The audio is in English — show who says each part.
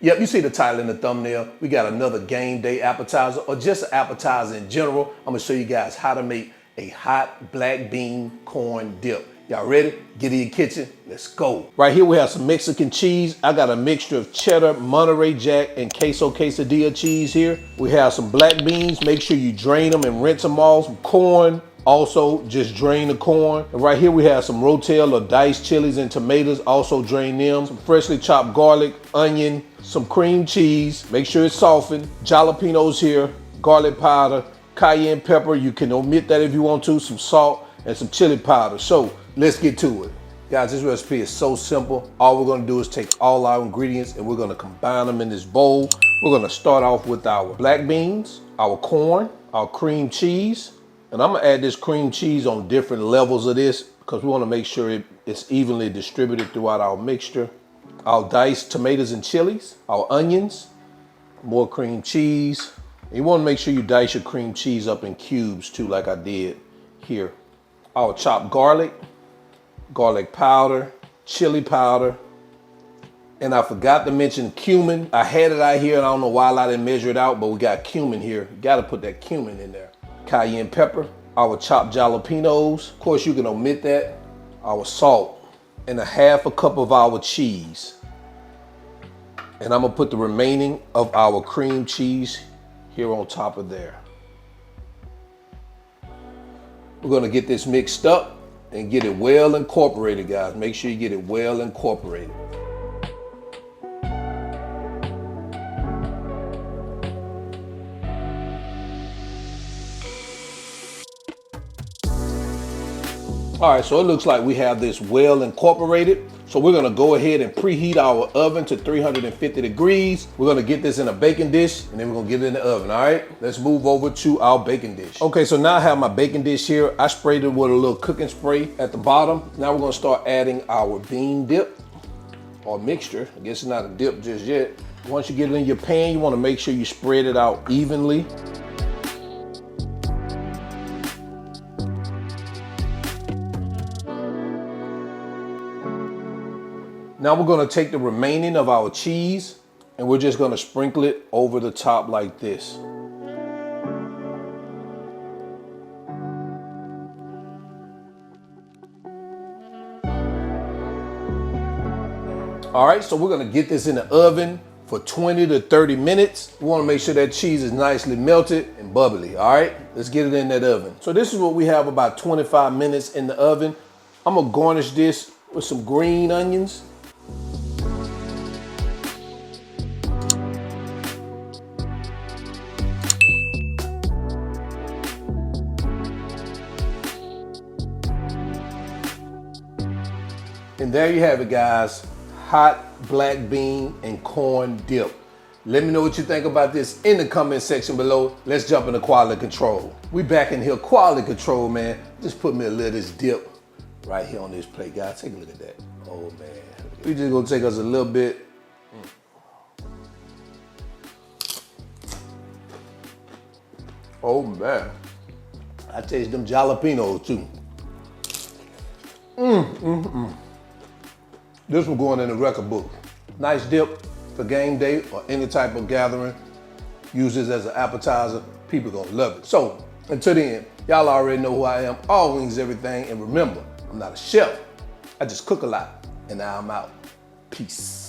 Speaker 1: Yep, you see the title in the thumbnail. We got another game day appetizer or just an appetizer in general. I'm gonna show you guys how to make a hot black bean corn dip. Y'all ready? Get in your kitchen, let's go. Right here we have some Mexican cheese. I got a mixture of cheddar, Monterey Jack, and queso quesadilla cheese here. We have some black beans. Make sure you drain them and rinse them off. Some corn. Also, just drain the corn. And right here we have some Rotel or diced chilies and tomatoes. Also drain them. Some freshly chopped garlic, onion, some cream cheese. Make sure it's softened. Jalapenos here, garlic powder, cayenne pepper. You can omit that if you want to. Some salt and some chili powder. So let's get to it. Guys, this recipe is so simple. All we're gonna do is take all our ingredients and we're gonna combine them in this bowl. We're gonna start off with our black beans, our corn, our cream cheese. And I'm gonna add this cream cheese on different levels of this because we wanna make sure it's evenly distributed throughout our mixture. Our diced tomatoes and chilies, our onions, more cream cheese. And you wanna make sure you dice your cream cheese up in cubes too, like I did here. Our chopped garlic, garlic powder, chili powder, and I forgot to mention cumin. I had it out here and I don't know why I didn't measure it out, but we got cumin here. You gotta put that cumin in there. Cayenne pepper, our chopped jalapenos. Of course, you can omit that. Our salt, and a half a cup of our cheese. And I'm gonna put the remaining of our cream cheese here on top of there. We're gonna get this mixed up and get it well incorporated, guys. Make sure you get it well incorporated. All right, so it looks like we have this well incorporated. So we're gonna go ahead and preheat our oven to 350 degrees. We're gonna get this in a baking dish and then we're gonna get it in the oven, all right? Let's move over to our baking dish. Okay, so now I have my baking dish here. I sprayed it with a little cooking spray at the bottom. Now we're gonna start adding our bean dip or mixture. I guess it's not a dip just yet. Once you get it in your pan, you wanna make sure you spread it out evenly. Now we're gonna take the remaining of our cheese and we're just gonna sprinkle it over the top like this. All right, so we're gonna get this in the oven for 20 to 30 minutes. We wanna make sure that cheese is nicely melted and bubbly, all right? Let's get it in that oven. So this is what we have about 25 minutes in the oven. I'm gonna garnish this with some green onions. And there you have it, guys. Hot black bean and corn dip. Let me know what you think about this in the comment section below. Let's jump into quality control. We back in here, quality control, man. Just put me a little of this dip right here on this plate, guys. Take a look at that. Oh, man. We just gonna take us a little bit. Oh, man. I taste them jalapenos, too. This will go in the record book. Nice dip for game day or any type of gathering. Use this as an appetizer. People gonna love it. So, until then, y'all already know who I am. All wings, everything. And remember, I'm not a chef. I just cook a lot. And now I'm out. Peace.